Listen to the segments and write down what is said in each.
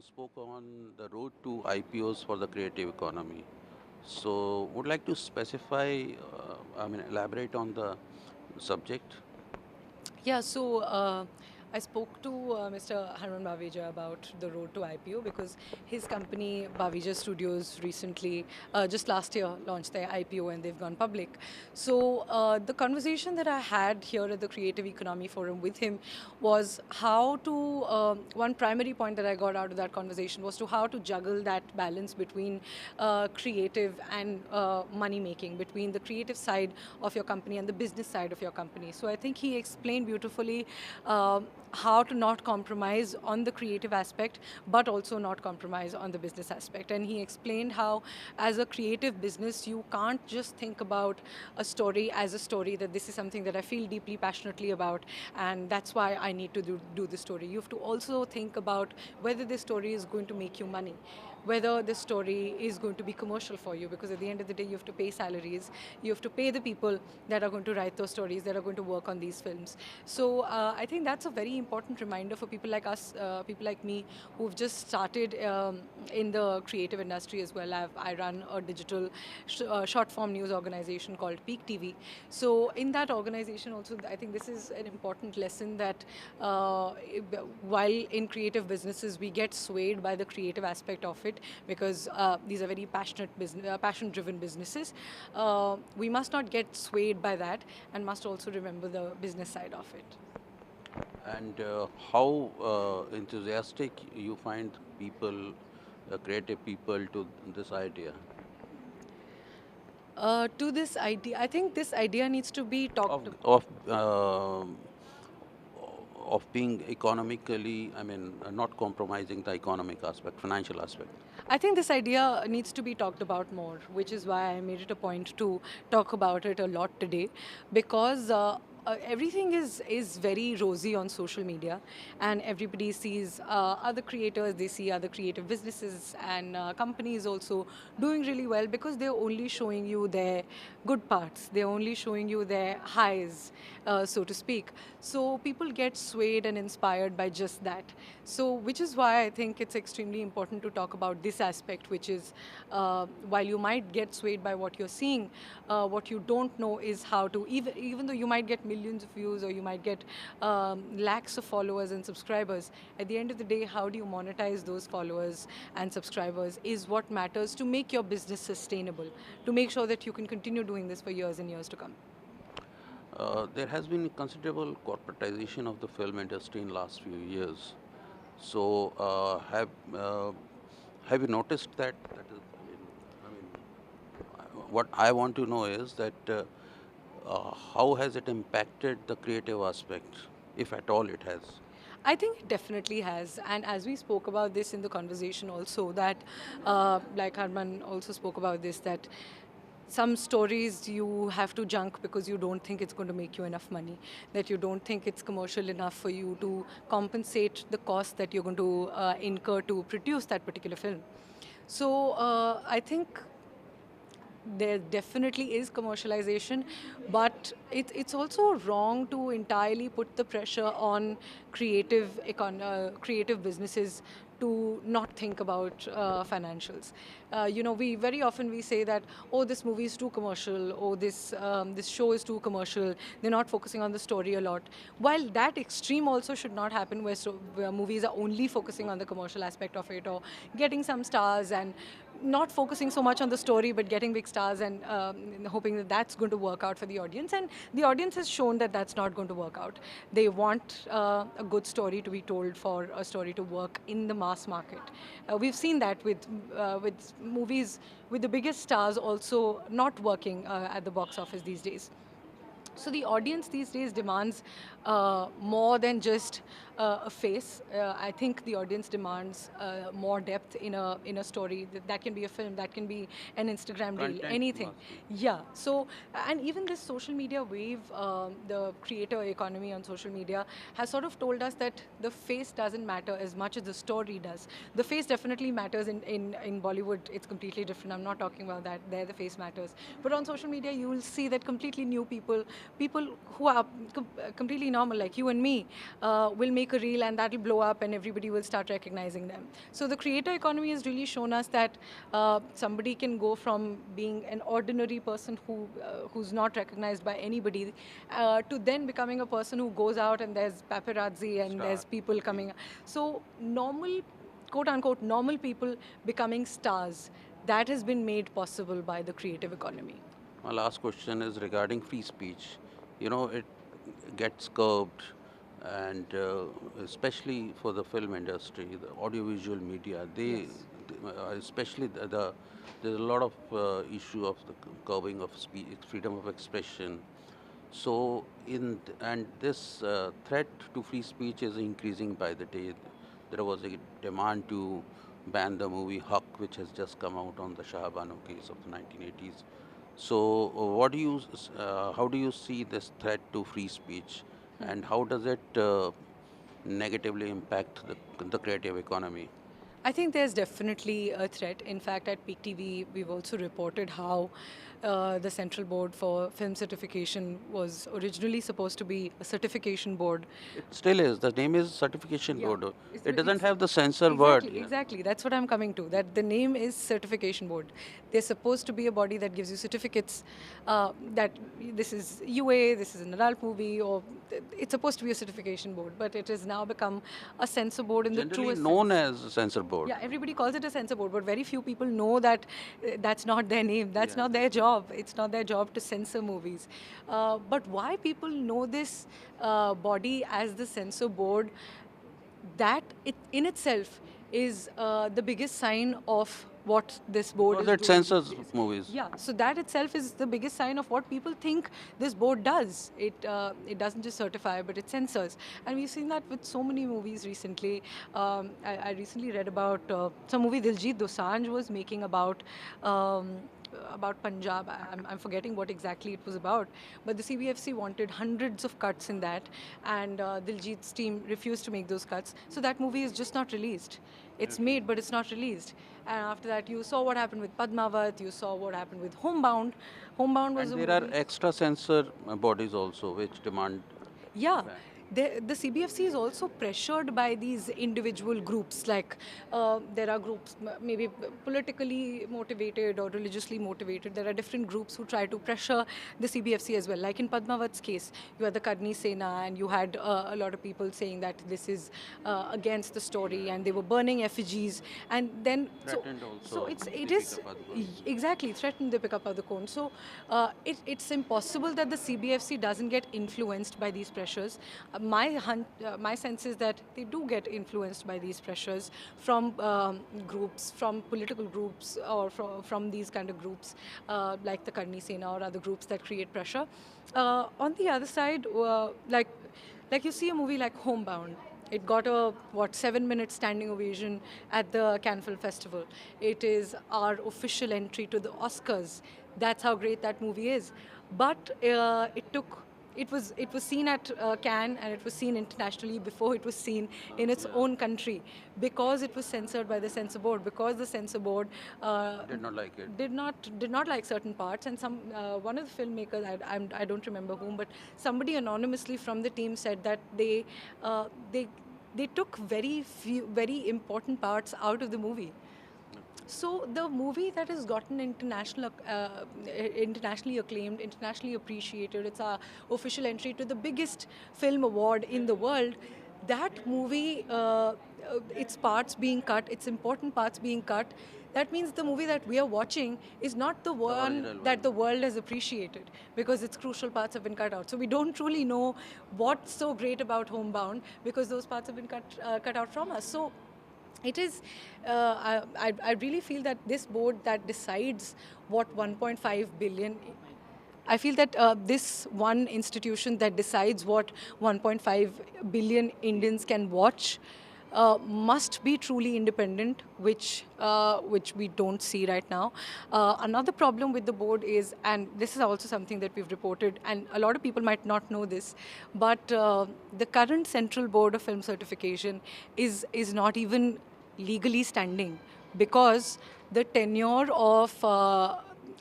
spoke on the road to IPOs for the creative economy. So, would like to specify, elaborate on the subject. Yeah, so I spoke to Mr. Harman Bhavija about the road to IPO because his company, Bhavija Studios, recently, just last year, launched their IPO and they've gone public. So the conversation that I had here at the Creative Economy Forum with him was how to, one primary point that I got out of that conversation was to how to juggle that balance between creative and money making, between the creative side of your company and the business side of your company. So I think he explained beautifully how to not compromise on the creative aspect, but also not compromise on the business aspect. And he explained how, as a creative business, you can't just think about a story as a story, that this is something that I feel deeply passionately about, and that's why I need to do the story. You have to also think about whether this story is going to make you money, whether this story is going to be commercial for you, because at the end of the day you have to pay salaries, you have to pay the people that are going to write those stories, that are going to work on these films. So I think that's a very important reminder for people like us, people like me, who've just started in the creative industry as well. I run a digital short form news organization called Peak TV. So in that organization also, I think this is an important lesson that while in creative businesses we get swayed by the creative aspect of it, because these are very passion driven businesses, we must not get swayed by that and must also remember the business side of it. And how enthusiastic you find people, creative people, to this idea To this idea, I think this idea needs to be of talked. of um of being economically, not compromising the economic aspect, financial aspect. I think this idea needs to be talked about more, which is why I made it a point to talk about it a lot today, because everything is very rosy on social media, and everybody sees other creators, they see other creative businesses and companies also doing really well, because they're only showing you their good parts, they're only showing you their highs, so to speak. So people get swayed and inspired by just that. So, which is why I think it's extremely important to talk about this aspect, which is while you might get swayed by what you're seeing, what you don't know is how to, even though you might get millions of views or you might get lakhs of followers and subscribers, at the end of the day, how do you monetize those followers and subscribers is what matters to make your business sustainable, to make sure that you can continue doing this for years and years to come. There has been considerable corporatization of the film industry in last few years. So, have you noticed that? That is, what I want to know is that how has it impacted the creative aspect, if at all it has? I think it definitely has. And as we spoke about this in the conversation also, that like Harman also spoke about this, that some stories you have to junk because you don't think it's going to make you enough money, that you don't think it's commercial enough for you to compensate the cost that you're going to incur to produce that particular film. So I think there definitely is commercialization, but it's also wrong to entirely put the pressure on creative businesses to not think about financials. We very often we say that, oh, this movie is too commercial, oh, this show is too commercial. They're not focusing on the story a lot. While that extreme also should not happen, where movies are only focusing on the commercial aspect of it, or getting some stars and not focusing so much on the story, but getting big stars and hoping that that's going to work out for the audience. And the audience has shown that that's not going to work out. They want a good story to be told for a story to work in the mass market. We've seen that with movies with the biggest stars also not working at the box office these days. So the audience these days demands more than just a face. I think the audience demands more depth in a story. That can be a film, that can be an Instagram reel, Content anything. must be. Yeah. So and even this social media wave, the creator economy on social media has sort of told us that the face doesn't matter as much as the story does. The face definitely matters in Bollywood. It's completely different. I'm not talking about that. There the face matters. But on social media, you will see that completely new people who are completely normal, like you and me, will make make a reel and that'll blow up and everybody will start recognizing them. So the creator economy has really shown us that somebody can go from being an ordinary person who's not recognized by anybody to then becoming a person who goes out and there's paparazzi and there's people coming. So normal, quote unquote, normal people becoming stars, that has been made possible by the creative economy. My last question is regarding free speech. It gets curbed, and especially for the film industry, the audiovisual media, especially there's a lot of issue of the curbing of speech, freedom of expression. So, and this threat to free speech is increasing by the day. There was a demand to ban the movie Huck, which has just come out on the Shah Bano case of the 1980s. So, how do you see this threat to free speech, and how does it negatively impact the creative economy? I think there's definitely a threat. In fact, at Peak TV, we've also reported how the Central Board for Film Certification was originally supposed to be a certification board. It still is. The name is Certification Yeah, Board. it's- It doesn't it's- have the censor Exactly, word. Yeah. exactly. That's what I'm coming to. That the name is Certification Board. They're supposed to be a body that gives you certificates that this is UA, this is an adult movie, or it's supposed to be a certification board. But it has now become a censor board in the Generally truest known sense. as a censor board. Yeah, everybody calls it a censor board, but very few people know that that's not their name. That's Yeah. not their job. It's not their job to censor movies. But why people know this body as the censor board, that in itself is the biggest sign of what this board Because is it doing. censors movies. Yeah, so that itself is the biggest sign of what people think this board does. It doesn't just certify, but it censors, and we've seen that with so many movies recently. I recently read about some movie Diljit Dosanjh was making about Punjab. I'm forgetting what exactly it was about, but the CBFC wanted hundreds of cuts in that, and Diljit's team refused to make those cuts. So that movie is just not released. It's made, but it's not released. And after that, you saw what happened with Padmavat. You saw what happened with Homebound. Homebound was And a there are movie. extra censor bodies also which demand. Yeah, the CBFC is also pressured by these individual groups. Like there are groups, maybe politically motivated or religiously motivated. There are different groups who try to pressure the CBFC as well. Like in Padmavat's case, you had the Karni Sena, and you had a lot of people saying that this is against the story, and they were burning effigies. And then Threatened so also it Deepika is Padukone. exactly threatened Deepika Padukone. So it's impossible that the CBFC doesn't get influenced by these pressures. My sense is that they do get influenced by these pressures from groups, from political groups, or from these kind of groups like the Karni Sena or other groups that create pressure. On the other side, like you see a movie like Homebound. It got a 7-minute standing ovation at the Cannes Film Festival. It is our official entry to the Oscars. That's how great that movie is. But it was seen at Cannes, and it was seen internationally before it was seen in its own country, because it was censored by the censor board, because the censor board Did not like it. did not like certain parts, and one of the filmmakers, I don't remember whom, but somebody anonymously from the team said that they took very important parts out of the movie. So the movie that has gotten internationally acclaimed, internationally appreciated, it's our official entry to the biggest film award in the world. That movie, its parts being cut, its important parts being cut. That means the movie that we are watching is not the one original that one. the world has appreciated, because its crucial parts have been cut out. So we don't truly know what's so great about Homebound, because those parts have been cut out from us. So it is, I really feel that this board that decides what 1.5 billion, I feel that this one institution that decides what 1.5 billion Indians can watch must be truly independent, which we don't see right now. Another problem with the board is, and this is also something that we've reported, and a lot of people might not know this, but the current Central Board of Film Certification is not even legally standing, because the tenure of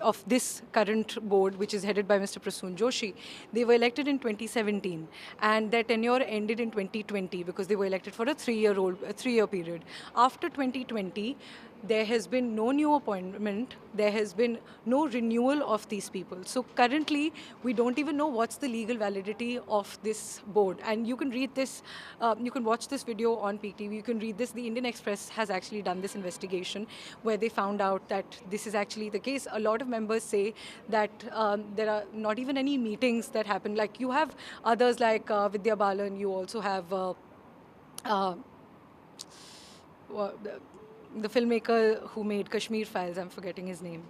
of this current board, which is headed by Mr. Prasoon Joshi, they were elected in 2017, and their tenure ended in 2020 because they were elected for a three-year period. After 2020, there has been no new appointment, there has been no renewal of these people. So currently, we don't even know what's the legal validity of this board. And you can read this, you can watch this video on Peak TV, you can read this. The Indian Express has actually done this investigation where they found out that this is actually the case. A lot of members say that there are not even any meetings that happen. Like you have others like Vidya Balan, you also have uh, the filmmaker who made Kashmir Files, I'm forgetting his name.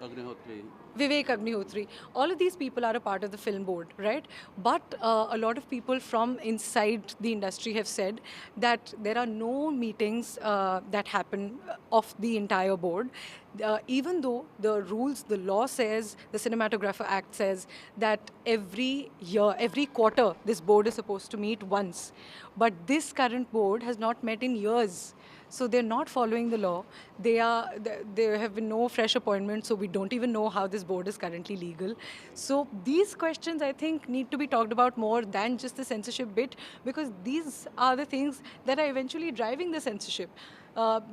Agnihotri. Vivek Agnihotri. All of these people are a part of the film board, right? But a lot of people from inside the industry have said that there are no meetings that happen of the entire board. Even though the rules, the law says, the Cinematographer Act says that every year, every quarter, this board is supposed to meet once. But this current board has not met in years. So they're not following the law. There have been no fresh appointments, so we don't even know how this board is currently legal. So these questions, I think, need to be talked about more than just the censorship bit, because these are the things that are eventually driving the censorship.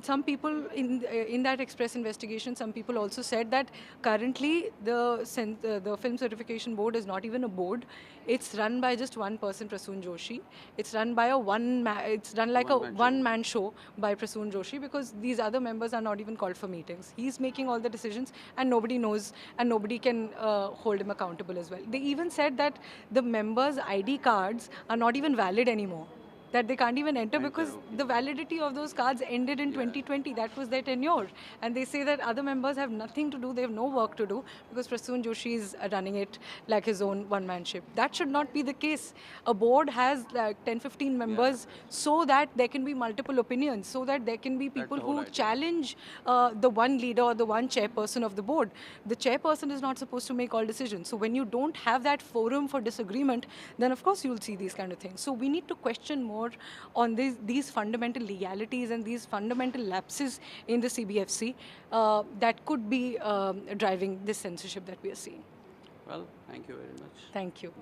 Some people in that Express investigation, some people also said that currently the Film Certification Board is not even a board. It's run by just one person, Prasoon Joshi. It's run by it's run like a one-man show by Prasoon Joshi, because these other members are not even called for meetings. He's making all the decisions, and nobody knows, and nobody can hold him accountable as well. They even said that the members' ID cards are not even valid anymore, that they can't even enter because the validity of those cards ended in 2020. That was their tenure. And they say that other members have nothing to do, they have no work to do, because Prasoon Joshi is running it like his own one-man ship. That should not be the case. A board has like 10, 15 members so that there can be multiple opinions, so that there can be people who challenge the one leader or the one chairperson of the board. The chairperson is not supposed to make all decisions. So when you don't have that forum for disagreement, then of course you'll see these kind of things. So we need to question more on these fundamental legalities and these fundamental lapses in the CBFC that could be driving this censorship that we are seeing. Well, thank you very much. Thank you.